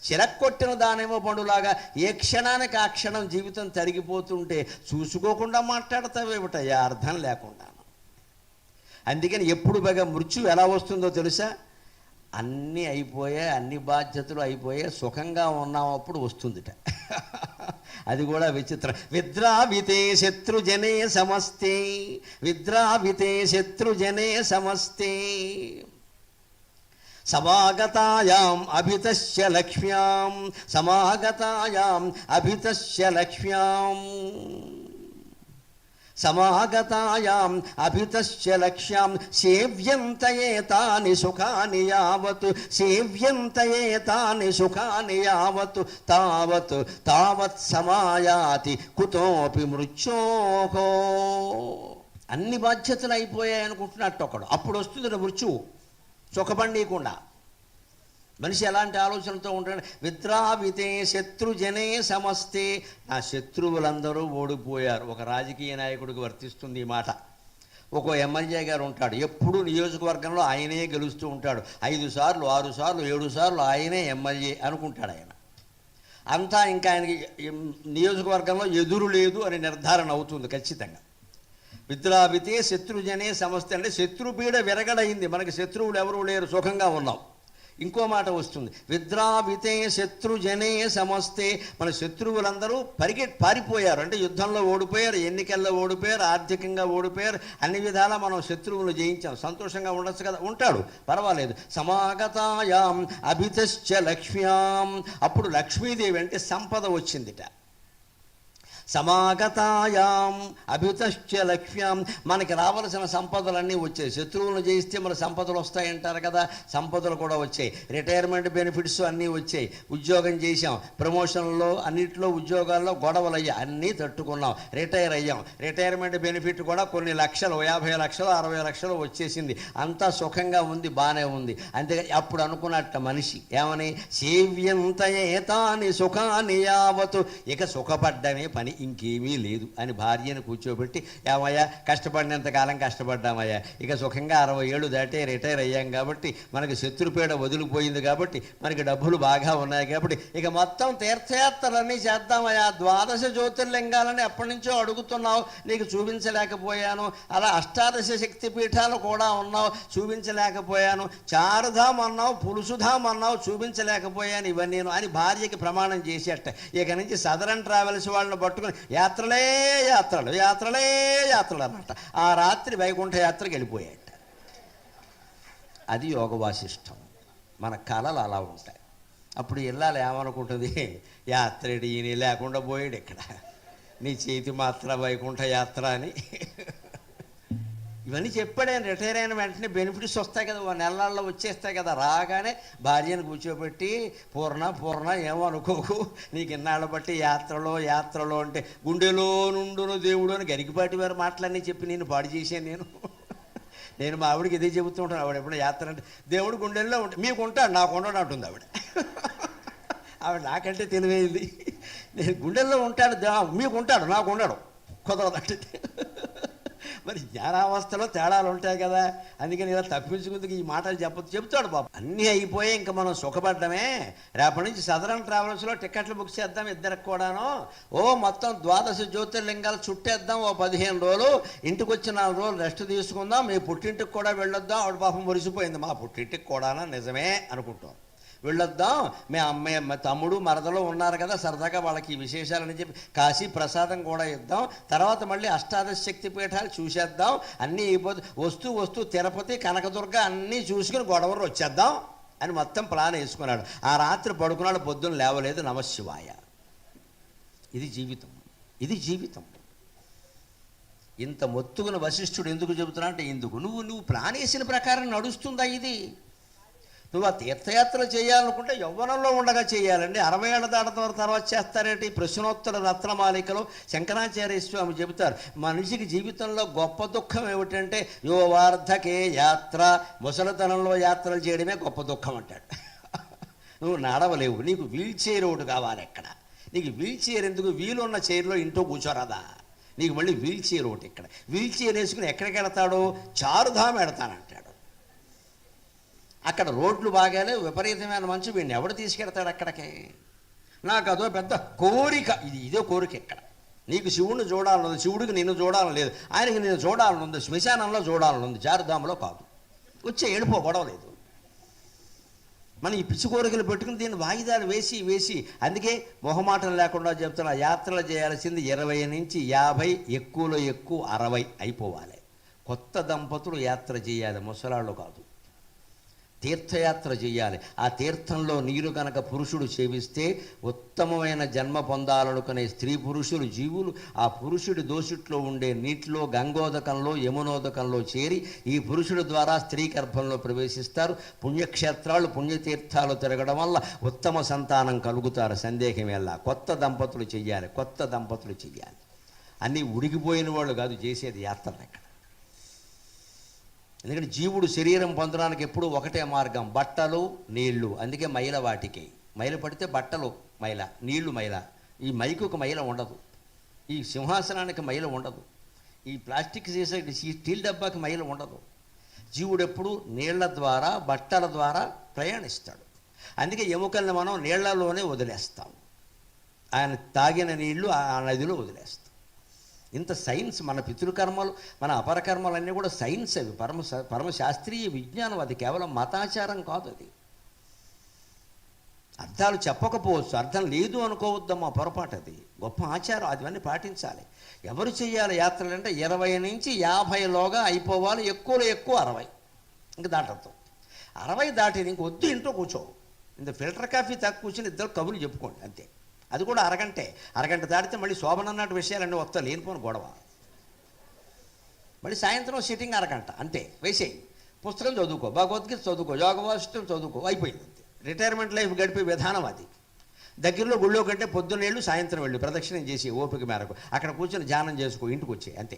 చిరక్కొట్టిన దానేమో పండులాగా ఏ క్షణానికి ఆ క్షణం జీవితం తరిగిపోతుంటే చూసుకోకుండా మాట్లాడతావేమిటయ్యా అర్థం లేకుండా. అందుకని ఎప్పుడు బాగా మృత్యు ఎలా వస్తుందో తెలుసా? అన్నీ అయిపోయాయి, అన్ని బాధ్యతలు అయిపోయాయి, సుఖంగా ఉన్నామప్పుడు వస్తుందిట. అది కూడా విచిత్రం. విద్రావితే శత్రుజనే సమస్తే, విద్రావితే శత్రుజనే సమస్తే, సమాగతాయాం అభితస్య లక్ష్మ్యాం, సమాగతాయాం అభితస్య లక్ష్మ్యాం, సమాగతాయాం అభితస్య లక్ష్యాం, సేవ్యంతయేతాని సుఖాని యావత్, సేవ్యంతయేతాని సుఖాని యావత్, తావత్ తావత్ సమాయాతి కుతోపి మృత్యోహో. అన్ని బాధ్యతలు అయిపోయాయి అనుకుంటున్నట్టు ఒకడు, అప్పుడు వస్తుంది మృత్యువు సుఖపడనీయకుండా. మనిషి ఎలాంటి ఆలోచనతో ఉంటాడు? విద్రావితే శత్రుజనే సమస్తే, నా శత్రువులందరూ ఓడిపోయారు. ఒక రాజకీయ నాయకుడికి వర్తిస్తుంది ఈ మాట. ఒక ఎమ్మెల్యే గారు ఉంటాడు, ఎప్పుడు నియోజకవర్గంలో ఆయనే గెలుస్తూ ఉంటాడు. 5 సార్లు 6 సార్లు 7 సార్లు ఆయనే ఎమ్మెల్యే అనుకుంటాడు ఆయన. అంతా ఇంకా ఆయనకి నియోజకవర్గంలో ఎదురు లేదు అని నిర్ధారణ అవుతుంది ఖచ్చితంగా. విద్రావితే శత్రుజనే సమస్తే అంటే శత్రుపీడ విరగడైంది, మనకి శత్రువులు ఎవరూ లేరు, సుఖంగా ఉన్నాం. ఇంకో మాట వస్తుంది, విద్రావితే శత్రుజనే సమస్తే, మన శత్రువులందరూ పారిపోయారు, అంటే యుద్ధంలో ఓడిపోయారు, ఎన్నికల్లో ఓడిపోయారు, ఆర్థికంగా ఓడిపోయారు, అన్ని విధాలా మనం శత్రువులు జయించాం. సంతోషంగా ఉండొచ్చు కదా, ఉంటాడు, పర్వాలేదు. సమాగతాయాం అభితశ్చ లక్ష్మ్యాం, అప్పుడు లక్ష్మీదేవి అంటే సంపద వచ్చిందిట. సమాగతాయాం అభితశ్చ లక్ష్మ్యాం, మనకి రావలసిన సంపదలన్నీ వచ్చాయి. శత్రువులను జయిస్తే మన సంపదలు వస్తాయంటారు కదా, సంపదలు కూడా వచ్చాయి. రిటైర్మెంట్ బెనిఫిట్స్ అన్నీ వచ్చాయి. ఉద్యోగం చేశాం, ప్రమోషన్లో అన్నింటిలో ఉద్యోగాల్లో గొడవలు అయ్యాయి, అన్నీ తట్టుకున్నాం, రిటైర్ అయ్యాం. రిటైర్మెంట్ బెనిఫిట్ కూడా కొన్ని లక్షలు, 50 లక్షలు 60 లక్షలు వచ్చేసింది. అంతా సుఖంగా ఉంది, బాగానే ఉంది. అంతే అప్పుడు అనుకున్నట్ట మనిషి ఏమని, సేవ్యంతయేతాని సుఖాని యావత్, ఇక సుఖపడ్డమే పని, ఇంకేమీ లేదు అని భార్యను కూర్చోబెట్టి, ఏమయ్యా కష్టపడినంతకాలం కష్టపడ్డామయ్యా, ఇక సుఖంగా 60 ఏళ్ళు దాటే రిటైర్ అయ్యాం కాబట్టి, మనకి శత్రుపీడ వదిలిపోయింది కాబట్టి, మనకి డబ్బులు బాగా ఉన్నాయి కాబట్టి, ఇక మొత్తం తీర్థయాత్రలన్నీ చేద్దామయ్యా. 12 జ్యోతిర్లింగాలని ఎప్పటి నుంచో అడుగుతున్నావు, నీకు చూపించలేకపోయాను. అలా 18 శక్తిపీఠాలు కూడా ఉన్నావు, చూపించలేకపోయాను. చారుధాం అన్నావు, పులుసుధాం అన్నావు, చూపించలేకపోయాను ఇవన్నీ అని భార్యకి ప్రమాణం చేసేట. ఇక నుంచి సదరన్ ట్రావెల్స్ వాళ్ళని పట్టుకుని యాత్రలే యాత్రలు యాత్రలే యాత్రలు అన్నమాట. ఆ రాత్రి వైకుంఠ యాత్రకి వెళ్ళిపోయాట. అది యోగ వాసిష్టం. మన కళలు అలా ఉంటాయి. అప్పుడు ఇల్లాలు ఏమనుకుంటుంది, యాత్రడి ఈయన లేకుండా పోయాడు ఇక్కడ, నీ చేతి మాత్ర వైకుంఠ యాత్ర అని. ఇవన్నీ చెప్పాడు ఆయన. రిటైర్ అయిన వెంటనే బెనిఫిట్స్ వస్తాయి కదా, నెలల్లో వచ్చేస్తాయి కదా. రాగానే భార్యను కూర్చోబెట్టి, పూర్ణ ఏమో అనుకోకు, నీకు ఇన్నాళ్ళ బట్టి యాత్రలో అంటే గుండెలో నుండును దేవుడు అని గరికిపాటి వారు మాటలన్నీ చెప్పి నేను పాడు చేశాను. నేను మా ఆవిడకి ఇదే చెబుతూ ఉంటాను. ఆవిడ ఎప్పుడు యాత్ర అంటే దేవుడు గుండెల్లో ఉంటే మీకు ఉంటాడు, నాకు ఉండడు అంటుంది ఆవిడ. ఆవిడ నాకంటే తెలివైంది. నేను గుండెల్లో ఉంటాడు, మీకు ఉంటాడు, నాకు ఉండడు, కుదరదంటే. మరి జ్ఞానావస్థలో తేడాలు ఉంటాయి కదా, అందుకని ఇలా తప్పించుకుందుకు ఈ మాటలు చెప్తాడు బాబు. అన్నీ అయిపోయి ఇంకా మనం సుఖపడ్డమే. రేపటి నుంచి సదరన్ ట్రావెల్స్లో టికెట్లు బుక్ చేద్దాం ఇద్దరికి కూడాను. మొత్తం 12 జ్యోతిర్లింగాలు చుట్టేద్దాం. 15 రోజులు, ఇంటికి వచ్చి 4 రోజులు రెస్ట్ తీసుకుందాం. మీ పుట్టింటికి కూడా వెళ్ళొద్దాం. ఆవిడ పాపం మురిసిపోయింది, మా పుట్టింటికి కూడానా, నిజమే అనుకుంటాం, వెళ్ళొద్దాం. మీ అమ్మాయి తమ్ముడు మరదలో ఉన్నారు కదా, సరదాగా వాళ్ళకి ఈ విశేషాలని చెప్పి కాశీ ప్రసాదం కూడా ఇద్దాం. తర్వాత మళ్ళీ 18 శక్తి పీఠాలు చూసేద్దాం. అన్నీ అయిపోతే వస్తూ తిరుపతి కనకదుర్గ అన్నీ చూసుకుని గొడవలు వచ్చేద్దాం అని మొత్తం ప్లాన్ వేసుకున్నాడు. ఆ రాత్రి పడుకున్నాడు, పొద్దున్న లేవలేదు, నమశివాయ. ఇది జీవితం. ఇంత మొత్తుకున్న వశిష్ఠుడు ఎందుకు చెబుతున్నా అంటే, ఎందుకు నువ్వు ప్లాన్ వేసిన ప్రకారం నడుస్తుందా ఇది? నువ్వు ఆ తీర్థయాత్రలు చేయాలనుకుంటే యవ్వనంలో ఉండగా చేయాలండి. 60 ఏళ్ళ దాటిన తర్వాత చేస్తారేంటి? ప్రశ్నోత్తర రత్నమాలికలో శంకరాచార్య స్వామి చెబుతారు, మనిషికి జీవితంలో గొప్ప దుఃఖం ఏమిటంటే, యో వార్ధకే యాత్ర, ముసలితనంలో యాత్రలు చేయడమే గొప్ప దుఃఖం అంటాడు. నువ్వు నడవలేవు, నీకు వీల్ చైర్ ఒకటి కావాలి. ఎక్కడ నీకు వీల్ చైర్ ఎందుకు? వీలున్న చైర్లో ఇంట్లో కూర్చోరాదా? నీకు మళ్ళీ వీల్ చైర్ ఒకటి. ఇక్కడ వీల్ చైర్ వేసుకుని ఎక్కడికి వెళతాడో, చారుధాం వెళతానంటాడు. అక్కడ రోడ్లు బాగాలే, విపరీతమైన మంచు, వీడిని ఎవడు తీసుకెడతాడు అక్కడికి? నాకు అదో పెద్ద కోరిక, ఇదే కోరిక. ఇక్కడ నీకు శివుడిని చూడాలనుంది, శివుడికి నిన్ను చూడాలని లేదు, ఆయనకి నేను చూడాలనుంది, శ్మశానంలో చూడాలనుంది, చారుధామలో కాదు. వచ్చే ఏడుపో, గొడవలేదు. మనం ఈ పిచ్చి కోరికలు పెట్టుకుని దీన్ని వాయిదాలు వేసి వేసి, అందుకే మొహమాటం లేకుండా చెప్తున్నా, యాత్రలు చేయాల్సింది 20 నుంచి 50, ఎక్కువలో ఎక్కువ 60 అయిపోవాలి. కొత్త దంపతులు యాత్ర చేయాలి, ముసలాళ్ళు కాదు. తీర్థయాత్ర చేయాలి. ఆ తీర్థంలో నీరు కనుక పురుషుడు సేవిస్తే ఉత్తమమైన జన్మ పొందాలనుకునే స్త్రీ పురుషులు జీవులు ఆ పురుషుడి దోషుట్లో ఉండే నీటిలో, గంగోదకంలో, యమునోదకంలో చేరి ఈ పురుషుడి ద్వారా స్త్రీ గర్భంలో ప్రవేశిస్తారు. పుణ్యక్షేత్రాలు, పుణ్యతీర్థాలు తిరగడం వల్ల ఉత్తమ సంతానం కలుగుతారు. సందేహం ఎలా? కొత్త దంపతులు చెయ్యాలి, కొత్త దంపతులు చెయ్యాలి. అన్నీ ఉడికిపోయిన వాళ్ళు కాదు చేసేది యాత్రలు ఎక్కడ. ఎందుకంటే జీవుడు శరీరం పొందడానికి ఎప్పుడు ఒకటే మార్గం, బట్టలు నీళ్లు. అందుకే మైల వాటికి మైల పడితే బట్టలు మైల, నీళ్లు మైల. ఈ మైకుకు మైల ఉండదు, ఈ సింహాసనానికి మైల ఉండదు, ఈ ప్లాస్టిక్ చేసే ఈ స్టీల్ డబ్బాకి మైల ఉండదు. జీవుడు ఎప్పుడు నీళ్ల ద్వారా, బట్టల ద్వారా ప్రయాణిస్తాడు. అందుకే ఎముకల్ని మనం నీళ్లలోనే వదిలేస్తాం. ఆయన తాగిన నీళ్లు ఆ నదిలో వదిలేస్తాం. ఇంత సైన్స్. మన పితృకర్మలు, మన అపరకర్మలు అన్నీ కూడా సైన్స్. అవి పరమశాస్త్రీయ విజ్ఞానం. అది కేవలం మతాచారం కాదు. అది అర్థాలు చెప్పకపోవచ్చు, అర్థం లేదు అనుకోవద్దమ్మా, పొరపాటు. అది గొప్ప ఆచారం, అదివన్నీ పాటించాలి. ఎవరు చేయాలి యాత్రలు అంటే 20 నుంచి 50లోగా అయిపోవాలి, ఎక్కువలో ఎక్కువ 60. ఇంక దాటద్దు. 60 దాటి ఇంక వద్దు, ఇంట్లో కూర్చో, ఇంత ఫిల్టర్ కాఫీ తాగి కూర్చొని ఇద్దరు కబుర్లు చెప్పుకోండి అంతే. అది కూడా అరగంట దాటితే మళ్ళీ శోభనన్నట్టు విషయాలన్నీ వస్తా, లేనిపోని గొడవ. మళ్ళీ సాయంత్రం సిట్టింగ్ అరగంట అంతే, వేసేయి. పుస్తకం చదువుకో, భగవద్గీత చదువుకో, యోగవాసిష్టం చదువుకో, అయిపోయింది అంతే. రిటైర్మెంట్ లైఫ్ గడిపే విధానం అది. దగ్గరలో గుళ్ళో కంటే పొద్దున్నేళ్ళు, సాయంత్రం వెళ్ళు, ప్రదక్షిణం చేసి ఓపిక మేరకు అక్కడ కూర్చొని ధ్యానం చేసుకో, ఇంటికి వచ్చే అంతే.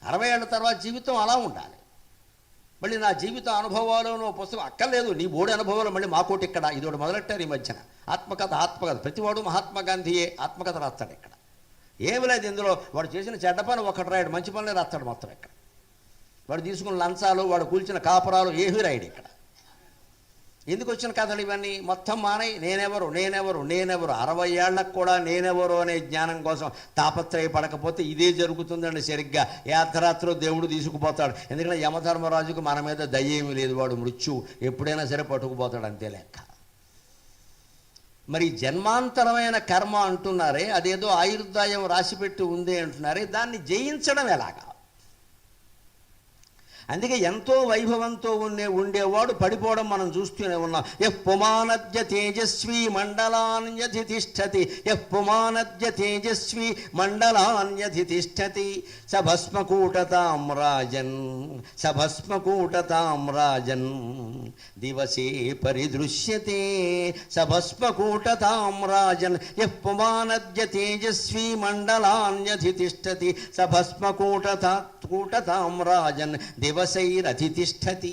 60 ఏళ్ళ తర్వాత జీవితం అలా ఉండాలి. మళ్ళీ నా జీవిత అనుభవాలను పుస్తకం అక్కర్లేదు, నీ బోడి అనుభవాలు మళ్ళీ మాకోటి ఇక్కడ. ఇది ఒకటి మొదలెట్టారు ఈ మధ్యన, ఆత్మకథ. ప్రతివాడు మహాత్మా గాంధీయే ఆత్మకథ రాస్తాడు ఇక్కడ. ఏమి లేదు ఇందులో. వాడు చేసిన చెడ్డ పని ఒకటి రాయడు, మంచి పనులే రాస్తాడు మొత్తం ఇక్కడ. వాడు తీసుకున్న లంచాలు, వాడు కూల్చిన కాపురాలు ఏమీ రాయడు ఇక్కడ. ఎందుకు వచ్చిన కథలు ఇవన్నీ? మొత్తం మానై నేనెవరు 60 ఏళ్లకు కూడా నేనెవరు అనే జ్ఞానం కోసం తాపత్రయపడకపోతే ఇదే జరుగుతుందండి. సరిగ్గా యాత్రాత్రో దేవుడు తీసుకుపోతాడు. ఎందుకంటే యమధర్మరాజుకు మన మీద దయ్యేమీ లేదు, వాడు మృత్యువు ఎప్పుడైనా సరే పట్టుకుపోతాడు, అంతే లెక్క. మరి జన్మాంతరమైన కర్మ అంటున్నారే, అదేదో ఆయుర్దాయం రాసిపెట్టి ఉంది అంటున్నారే, దాన్ని జయించడం ఎలాగా? అందుకే ఎంతో వైభవంతో ఉండేవాడు పడిపోవడం మనం చూస్తూనే ఉన్నాం. పుమానద్య తేజస్వి మండలాన్యధితిష్టతి, పుమానద్య తేజస్వి మండలాన్యధితిష్టతి, సభస్మకూటతాం రాజన్ దివసే పరిదృశ్యతే, సభస్మకూటతాం రాజన్ పుమానద్య తేజస్వి మండలాన్యధితిష్టతి, సభస్మకూటతాం రాజన్ దివసైరధితిష్టతి.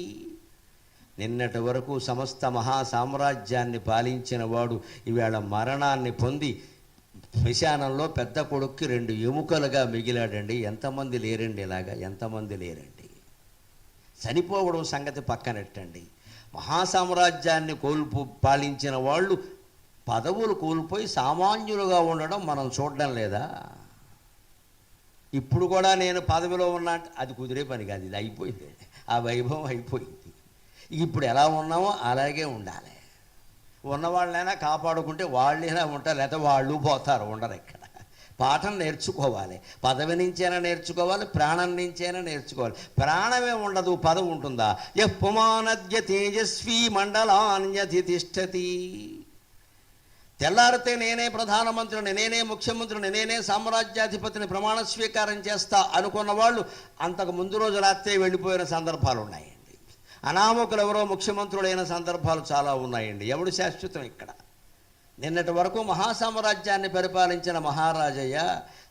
నిన్నటి వరకు సమస్త మహాసామ్రాజ్యాన్ని పాలించిన వాడు ఈవేళ మరణాన్ని పొంది శ్మశానంలో పెద్ద కొడుక్కి 2 ఎముకలుగా మిగిలాడండి. ఎంతమంది లేరండి ఇలాగా? ఎంతమంది లేరండి? చనిపోవడం సంగతి పక్కనెట్టండి. మహాసామ్రాజ్యాన్ని పాలించిన వాళ్ళు పదవులు కోల్పోయి సామాన్యులుగా ఉండడం మనం చూడడం లేదా? ఇప్పుడు కూడా నేను పదవిలో ఉన్నా, అది కుదిరే పని కాదు. ఇది అయిపోయింది, ఆ వైభవం అయిపోయింది. ఇప్పుడు ఎలా ఉన్నామో అలాగే ఉండాలి. ఉన్నవాళ్ళైనా కాపాడుకుంటే వాళ్ళైనా ఉంటారు, లేకపోతే వాళ్ళు పోతారు, ఉండరు ఇక్కడ. పాఠం నేర్చుకోవాలి, పదవి నుంచైనా నేర్చుకోవాలి, ప్రాణం నుంచైనా నేర్చుకోవాలి. ప్రాణమే ఉండదు, పదవి ఉంటుందా? పుమానద్య తేజస్వి మండలాన్యధితిష్టతి. తెల్లారితే నేనే ప్రధానమంత్రిని, నేనే ముఖ్యమంత్రిని, నేనే సామ్రాజ్యాధిపతిని ప్రమాణ స్వీకారం చేస్తా అనుకున్న వాళ్ళు అంతకు ముందు రోజు రాత్రే వెళ్ళిపోయిన సందర్భాలు ఉన్నాయండి. అనామకులు ఎవరో ముఖ్యమంత్రులైన సందర్భాలు చాలా ఉన్నాయండి. ఎవడు శాశ్వతం ఇక్కడ? నిన్నటి వరకు మహాసామ్రాజ్యాన్ని పరిపాలించిన మహారాజయ్య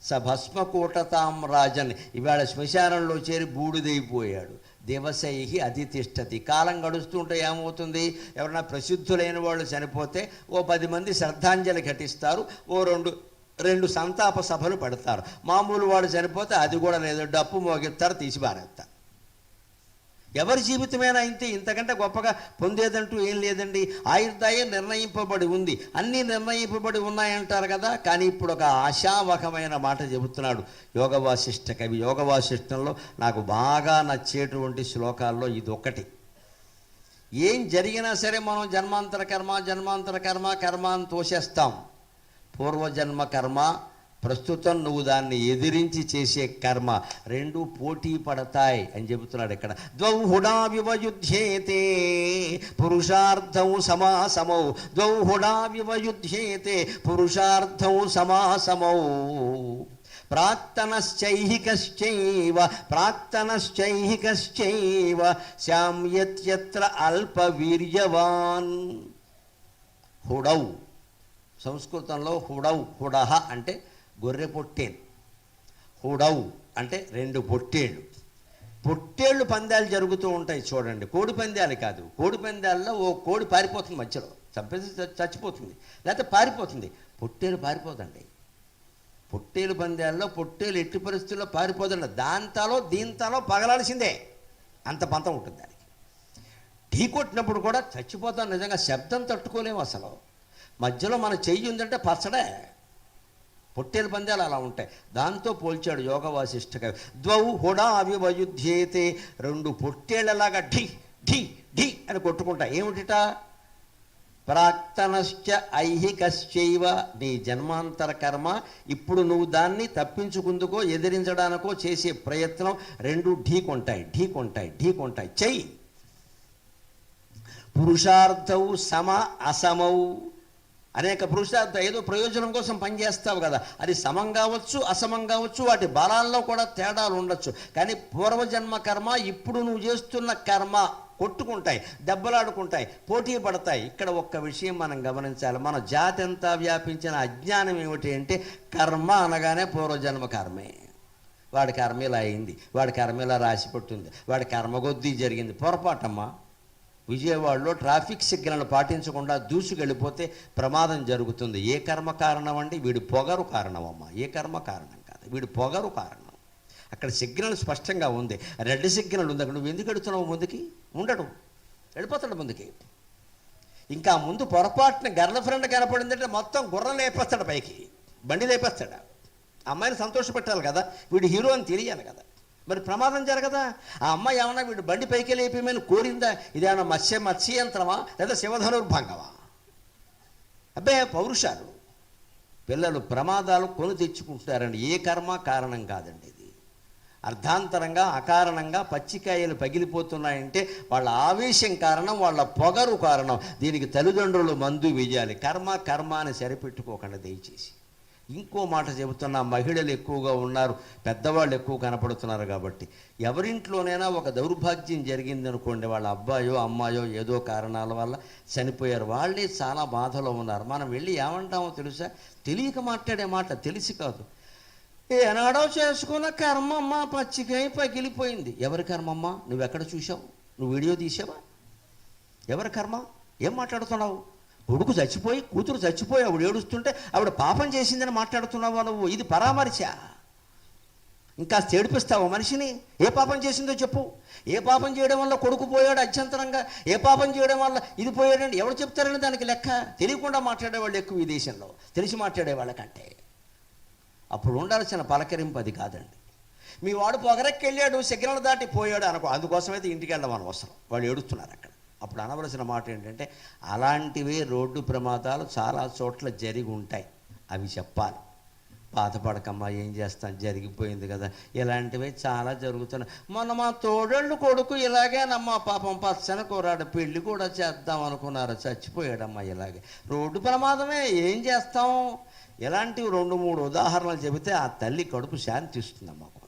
సభస్మకూటతాం రాజన్ ఇవాళ శ్మశానంలో చేరి బూడిదైపోయాడు. దివసై అధితిష్టతి. కాలం గడుస్తుంటే ఏమవుతుంది? ఎవరైనా ప్రసిద్ధులైన వాళ్ళు చనిపోతే ఓ 10 మంది శ్రద్ధాంజలి ఘటిస్తారు, ఓ రెండు సంతాప సభలు పెడతారు. మామూలు వాడు చనిపోతే అది కూడా లేదు, డప్పు మోగిస్తారు, తీసి బారేస్తారు. ఎవరి జీవితమైనా ఇంతే, ఇంతకంటే గొప్పగా పొందేదంటూ ఏం లేదండి. ఆయుర్దాయం నిర్ణయింపబడి ఉంది, అన్నీ నిర్ణయింపబడి ఉన్నాయంటారు కదా. కానీ ఇప్పుడు ఒక ఆశావహమైన మాట చెబుతున్నాడు యోగ వాసిష్ఠ కవి. యోగ వాసిష్ఠంలో నాకు బాగా నచ్చేటువంటి శ్లోకాల్లో ఇది ఒకటి. ఏం జరిగినా సరే మనం జన్మాంతర కర్మ కర్మ అని తోసేస్తాం. పూర్వజన్మ కర్మ, ప్రస్తుతం నువ్వు దాన్ని ఎదిరించి చేసే కర్మ, రెండు పోటీ పడతాయి అని చెబుతున్నాడు ఇక్కడ. ద్వౌ హుడా వివయుధ్యేతే పురుషార్థం సమాసమౌ, ద్వౌ హుడా వివయుధ్యేతే పురుషార్థం సమాసమౌ, ప్రాక్తనశ్చైహికశ్చైవ శామ్యత్యత్ర అల్పవీర్యవాన్. హుడౌ సంస్కృతంలో హుడౌ, హుడహ అంటే గొర్రె పొట్టేలు, హుడౌ అంటే రెండు పొట్టేళ్ళు. పొట్టేళ్ళు పందాలు జరుగుతూ ఉంటాయి చూడండి, కోడి పందాలు కాదు. కోడి పందాల్లో ఓ కోడి పారిపోతుంది, మధ్యలో చంపేసి చచ్చిపోతుంది, లేకపోతే పారిపోతుంది. పొట్టేలు పారిపోదండి. పొట్టేలు పందాల్లో పొట్టేలు ఎట్టి పరిస్థితుల్లో పారిపోదండి. దాంతాలో దీంతాలో పగలాల్సిందే, అంత పంతం ఉంటుంది దానికి. ఢీ కొట్టినప్పుడు కూడా చచ్చిపోతాం నిజంగా, శబ్దం తట్టుకోలేము అసలు. మధ్యలో మన చెయ్యి ఉందంటే పచ్చడే. పొట్టేలు పందాలు అలా ఉంటాయి. దాంతో పోల్చాడు యోగ వాసిష్ఠ కవి. ద్వౌ హుడా వివయుధ్యేతే, రెండు పొట్టేళ్లలాగా ఢీ ఢీ ఢీ అని కొట్టుకుంటా. ఏమిటిట? ప్రాక్తనశ్చ ఐహికశ్చైవ, నీ జన్మాంతర కర్మ, ఇప్పుడు నువ్వు దాన్ని తప్పించుకుందుకో ఎదిరించడానికో చేసే ప్రయత్నం, రెండు ఢీకొంటాయి. చెయ్యి. పురుషార్థౌ సమ అసమౌ, అనేక పురుషార్థం, ఏదో ప్రయోజనం కోసం పనిచేస్తావు కదా, అది సమం కావచ్చు అసమం కావచ్చు, వాటి బలాల్లో కూడా తేడాలు ఉండొచ్చు. కానీ పూర్వజన్మ కర్మ, ఇప్పుడు నువ్వు చేస్తున్న కర్మ కొట్టుకుంటాయి, దెబ్బలాడుకుంటాయి, పోటీ పడతాయి. ఇక్కడ ఒక్క విషయం మనం గమనించాలి. మన జాతి అంతా వ్యాపించిన అజ్ఞానం ఏమిటి అంటే, కర్మ అనగానే పూర్వజన్మ కర్మే. వాడి కర్మ ఇలా అయింది, వాడి కర్మ ఇలా రాసి పట్టుంది, వాడి కర్మ కొద్దీ జరిగింది. పొరపాటమ్మా. విజయవాడలో ట్రాఫిక్ సిగ్నల్ పాటించకుండా దూసుకెళ్ళిపోతే ప్రమాదం జరుగుతుంది. ఏ కర్మ కారణం అండి? వీడి పొగరు కారణమమ్మా. ఏ కర్మ కారణం కాదు, వీడి పొగరు కారణం. అక్కడ సిగ్నల్ స్పష్టంగా ఉంది, రెడ్ సిగ్నల్ ఉంది. అక్కడ నువ్వు ఎందుకు వెళుతున్నావు? ముందుకి ఉండడు, వెళ్ళిపోతాడు ముందుకి. ఇంకా ముందు పొరపాటున గర్ల్ ఫ్రెండ్ కనపడిందంటే మొత్తం గుర్రం లేపేస్తాడు, పైకి బండి లేపేస్తాడు. అమ్మాయిని సంతోషపెట్టాలి కదా, వీడు హీరో అని తెలియాలి కదా, మరి ప్రమాదం జరగదా? ఆ అమ్మాయి ఏమన్నా వీడు బండి పైకి లేపేమని కోరిందా? ఇదేమన్నా మత్స్యంత్రమా లేదా శివధనుర్భంగమా? అబ్బే, పౌరుషాలు. పిల్లలు ప్రమాదాలు కొని తెచ్చుకుంటారండి. ఏ కర్మ కారణం కాదండి. ఇది అర్ధాంతరంగా అకారణంగా పచ్చికాయలు పగిలిపోతున్నాయంటే వాళ్ళ ఆవేశం కారణం, వాళ్ళ పొగరు కారణం. దీనికి తల్లిదండ్రులు మందు వేయాలి. కర్మ అని సరిపెట్టుకోకండి దయచేసి. ఇంకో మాట చెబుతున్నా, మహిళలు ఎక్కువగా ఉన్నారు, పెద్దవాళ్ళు ఎక్కువ కనపడుతున్నారు కాబట్టి, ఎవరింట్లోనైనా ఒక దౌర్భాగ్యం జరిగిందనుకోండి, వాళ్ళ అబ్బాయో అమ్మాయో ఏదో కారణాల వల్ల చనిపోయారు, వాళ్ళే చాలా బాధలో ఉన్నారు. మనం వెళ్ళి ఏమంటామో తెలుసా? తెలియక మాట్లాడే మాట, తెలిసి కాదు. ఏనాడో చేసుకున్న కర్మమ్మ, పచ్చికాయ పగిలిపోయింది. ఎవరి కర్మమ్మ? నువ్వెక్కడ చూసావు? నువ్వు వీడియో తీసావా? ఎవరి కర్మ? ఏం మాట్లాడుతున్నావు? కొడుకు చచ్చిపోయి, కూతురు చచ్చిపోయి, ఆవిడ ఏడుస్తుంటే ఆవిడ పాపం చేసిందని మాట్లాడుతున్నావా నువ్వు? ఇది పరామర్శ. ఇంకా ఏడిపిస్తావు మనిషిని? ఏ పాపం చేసిందో చెప్పు. ఏ పాపం చేయడం వల్ల కొడుకు పోయాడు అత్యంతరంగా, ఏ పాపం చేయడం వల్ల ఇది పోయాడండి, ఎవరు చెప్తారని దానికి లెక్క. తెలియకుండా మాట్లాడేవాళ్ళు ఎక్కువ ఈ దేశంలో, తెలిసి మాట్లాడేవాళ్ళకంటే. అప్పుడు ఉండాల్సిన పలకరింపు అది కాదండి. మీ వాడు పొగరెక్కెళ్ళాడు, సిగ్నల్ దాటి పోయాడు అనుకో, అందుకోసమైతే ఇంటికి వెళ్ళమని అవసరం, వాళ్ళు ఏడుస్తున్నారు అక్కడ. అప్పుడు అనవలసిన మాట ఏంటంటే, అలాంటివే రోడ్డు ప్రమాదాలు చాలా చోట్ల జరిగి ఉంటాయి, అవి చెప్పాలి. బాధపడకమ్మా, ఏం చేస్తాం, జరిగిపోయింది కదా. ఇలాంటివే చాలా జరుగుతున్నాయి. మొన్న మా తోడళ్ళు కొడుకు ఇలాగేనమ్మా, పాపం పచ్చని కూరాడు, పెళ్ళి కూడా చేద్దాం అనుకున్నారు, చచ్చిపోయాడమ్మా. ఇలాగే రోడ్డు ప్రమాదమే, ఏం చేస్తాం. ఇలాంటివి 2-3 ఉదాహరణలు చెబితే ఆ తల్లి కడుపు శాంతిస్తుందమ్మా. కొంత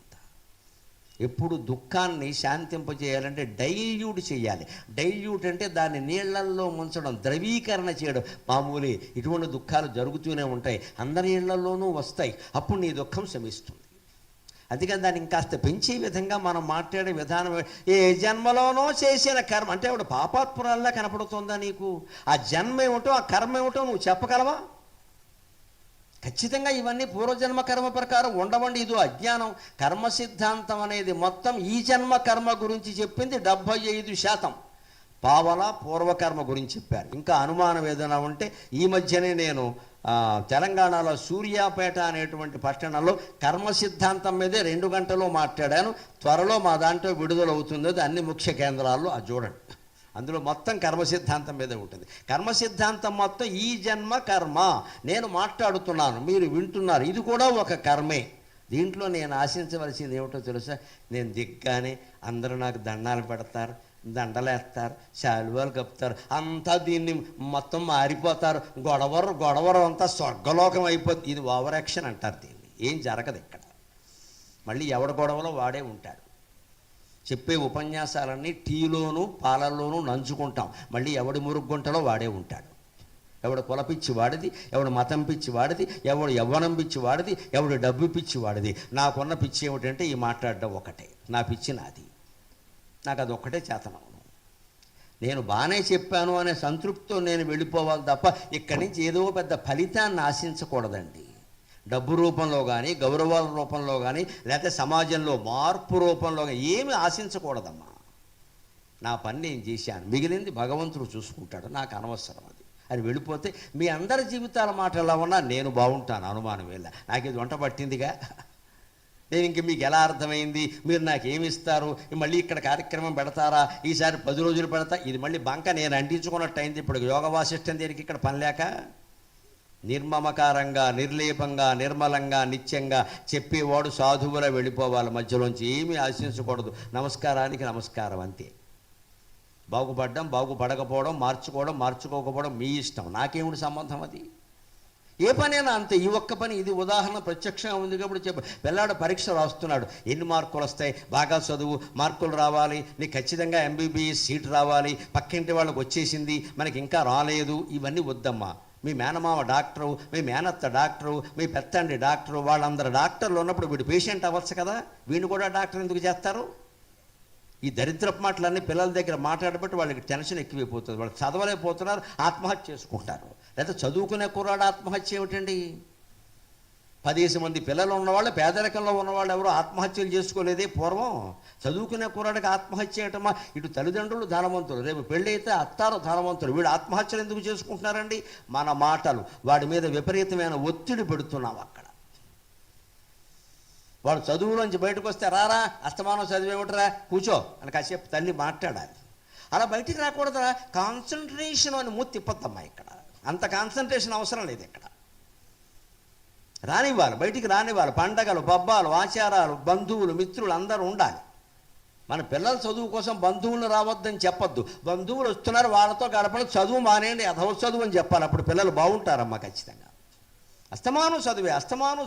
ఎప్పుడు దుఃఖాన్ని శాంతింపజేయాలంటే డైల్యూట్ చేయాలి. డైల్యూట్ అంటే దాన్ని నీళ్లల్లో ముంచడం, ద్రవీకరణ చేయడం. మామూలు ఇటువంటి దుఃఖాలు జరుగుతూనే ఉంటాయి, అందరి ఇళ్లలోనూ వస్తాయి. అప్పుడు నీ దుఃఖం శమిస్తుంది. అందుకని దాన్ని ఇంకాస్త పెంచే విధంగా మనం మాట్లాడే విధానం, ఏ జన్మలోనో చేసిన కర్మ అంటే ఆవిడ పాపాత్మురాల్లా కనపడుతుందా నీకు? ఆ జన్మ ఏమిటో, ఆ కర్మ ఏమిటో నువ్వు చెప్పగలవా? ఖచ్చితంగా ఇవన్నీ పూర్వజన్మ కర్మ ప్రకారం ఉండవండి. ఇది అజ్ఞానం. కర్మ సిద్ధాంతం అనేది మొత్తం ఈ జన్మ కర్మ గురించి చెప్పింది 75%. పావల పూర్వకర్మ గురించి చెప్పారు. ఇంకా అనుమానం ఏదైనా ఉంటే ఈ మధ్యనే నేను తెలంగాణలో సూర్యాపేట అనేటువంటి పట్టణంలో కర్మ సిద్ధాంతం మీదే 2 గంటలు మాట్లాడాను. త్వరలో మా దాంట్లో విడుదలవుతుంది. అది అన్ని ముఖ్య కేంద్రాల్లో అది చూడండి. అందులో మొత్తం కర్మ సిద్ధాంతం మీదే ఉంటుంది. కర్మ సిద్ధాంతం మొత్తం ఈ జన్మ కర్మ. నేను మాట్లాడుతున్నాను, మీరు వింటున్నారు. ఇది కూడా ఒక కర్మే. దీంట్లో నేను ఆశించవలసింది ఏమిటో తెలుసా? నేను దిగ్గానే అందరూ నాకు దండాలు పెడతారు, దండలేస్తారు, శాలువాలు కప్పుతారు, అంతా దీన్ని మొత్తం మారిపోతారు, గొడవరు అంతా స్వర్గలోకం అయిపోతుంది. ఇది ఓవర్ యాక్షన్ అంటారు. దీన్ని ఏం జరగదు ఇక్కడ. మళ్ళీ ఎవడ గొడవలో వాడే ఉంటాడు. చెప్పే ఉపన్యాసాలన్నీ టీలోనూ పాలల్లోనూ నంచుకుంటాం. మళ్ళీ ఎవడి మురుగుంటలో వాడే ఉంటాడు. ఎవడు కులపిచ్చి వాడిది, ఎవడు మతం పిచ్చి వాడిది, ఎవడు యవ్వనం పిచ్చి వాడిది, ఎవడు డబ్బు పిచ్చి వాడిది. నాకున్న పిచ్చి ఏమిటంటే ఈ మాట్లాడడం ఒకటే. నా పిచ్చి నాది. నాకు అది ఒక్కటే చేతనవును. నేను బాగానే చెప్పాను అనే సంతృప్తితో నేను వెళ్ళిపోవాలి తప్ప ఇక్కడి నుంచి ఏదో పెద్ద ఫలితాన్ని ఆశించకూడదండి. డబ్బు రూపంలో కానీ, గౌరవాల రూపంలో కానీ, లేకపోతే సమాజంలో మార్పు రూపంలో కానీ ఏమీ ఆశించకూడదమ్మా. నా పని నేను చేశాను, మిగిలింది భగవంతుడు చూసుకుంటాడు, నాకు అనవసరం అది అని వెళ్ళిపోతే మీ అందరి జీవితాల మాట ఎలా ఉన్నా నేను బాగుంటాను, అనుమానం వేళ. నాకు ఇది వంట పట్టిందిగా. నేను ఇంక మీకు ఎలా అర్థమైంది? మీరు నాకేమి ఇస్తారు? మళ్ళీ ఇక్కడ కార్యక్రమం పెడతారా? ఈసారి 10 రోజులు పెడతా. ఇది మళ్ళీ బంక నేను అంటించుకున్నట్టు అయింది. ఇప్పుడు యోగ వాసిష్టం దేనికి ఇక్కడ పని లేక? నిర్మమకారంగా, నిర్లేపంగా, నిర్మలంగా, నిత్యంగా చెప్పేవాడు సాధువుల వెళ్ళిపోవాలి. మధ్యలోంచి ఏమీ ఆశించకూడదు. నమస్కారానికి నమస్కారం అంతే. బాగుపడడం, బాగుపడకపోవడం, మార్చుకోకపోవడం మీ ఇష్టం. నాకేమిటి సంబంధం? అది ఏ పనైనా అంతే. ఈ ఒక్క పని, ఇది ఉదాహరణ ప్రత్యక్షంగా ఉంది కాబట్టి పిల్లాడు పరీక్ష రాస్తున్నాడు. ఎన్ని మార్కులు వస్తాయి? బాగా చదువు, మార్కులు రావాలి, నీకు ఖచ్చితంగా MBBS సీట్ రావాలి, పక్కింటి వాళ్ళకి వచ్చేసింది, మనకి ఇంకా రాలేదు. ఇవన్నీ వద్దమ్మా. మీ మేనమామ డాక్టరు, మీ మేనత్త డాక్టరు, మీ పెత్తండి డాక్టరు, వాళ్ళందరూ డాక్టర్లు ఉన్నప్పుడు వీడు పేషెంట్ అవ్వచ్చు కదా. వీడిని కూడా డాక్టర్ ఎందుకు చేస్తారు? ఈ దరిద్రపు మాటలన్నీ పిల్లల దగ్గర మాట్లాడబట్టి వాళ్ళకి టెన్షన్ ఎక్కువైపోతుంది. వాళ్ళు చదవలేకపోతున్నారు, ఆత్మహత్య చేసుకుంటారు. లేదా చదువుకునే కుర్రాడు ఆత్మహత్య ఏమిటండి? 10 మంది పిల్లలు ఉన్నవాళ్ళు, పేదరికంలో ఉన్నవాళ్ళు ఎవరు ఆత్మహత్యలు చేసుకోలేదే పూర్వం. చదువుకునే కుర్రాడికి ఆత్మహత్య చేయటమా? ఇటు తల్లిదండ్రులు ధనవంతులు, రేపు పెళ్ళి అయితే అత్తారు ధనవంతులు. వీడు ఆత్మహత్యలు ఎందుకు చేసుకుంటున్నారండి? మన మాటలు వాడి మీద విపరీతమైన ఒత్తిడి పెడుతున్నాం. అక్కడ వాడు చదువులోంచి బయటకు వస్తే రారా, అస్తమానం చదివేమిటరా, కూర్చో అని కాసేపు తల్లి మాట్లాడాలి. అలా బయటికి రాకూడదురా. కాన్సన్ట్రేషన్ అని మూతి తిప్పద్దమ్మా. ఇక్కడ అంత కాన్సన్ట్రేషన్ అవసరం లేదు. ఇక్కడ రానివ్వాలి, బయటికి రానివ్వాలి. పండగలు, పబ్బాలు, ఆచారాలు, బంధువులు, మిత్రులు అందరూ ఉండాలి. మన పిల్లల చదువు కోసం బంధువులు రావద్దని చెప్పొద్దు. బంధువులు వస్తున్నారు, వాళ్ళతో గడపడం, చదువు మానేయండి, అధవ చదువు అని చెప్పాలి. అప్పుడు పిల్లలు బాగుంటారమ్మా ఖచ్చితంగా. అస్తమానం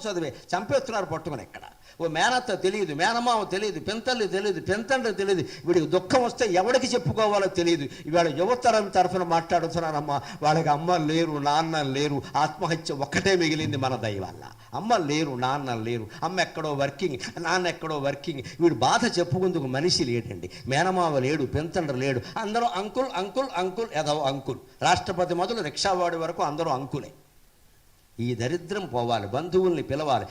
చదివే చంపేస్తున్నారు పట్టుకుని. ఇక్కడ ఓ మేనత్త తెలియదు, మేనమామ తెలియదు, పెంతల్లి తెలియదు, పెంతండ్రి తెలియదు. వీడికి దుఃఖం వస్తే ఎవరికి చెప్పుకోవాలో తెలియదు. ఇవాళ యువతరం తరఫున మాట్లాడుతున్నానమ్మా. వాళ్ళకి అమ్మ లేరు, నాన్న లేరు, ఆత్మహత్య ఒక్కటే మిగిలింది మన దయ వల్ల. అమ్మ లేరు, నాన్న లేరు, అమ్మ ఎక్కడో వర్కింగ్, నాన్న ఎక్కడో వర్కింగ్. వీడు బాధ చెప్పుకుందుకు మనిషి లేడండి. మేనమావ లేడు, పెంతండ్రి లేడు, అందరూ అంకుల్ అంకుల్ అంకుల్ ఎదవ అంకుల్. రాష్ట్రపతి మొదలు రిక్షావాడి వరకు అందరూ అంకులే. ఈ దరిద్రం పోవాలి. బంధువుల్ని పిలవాలి.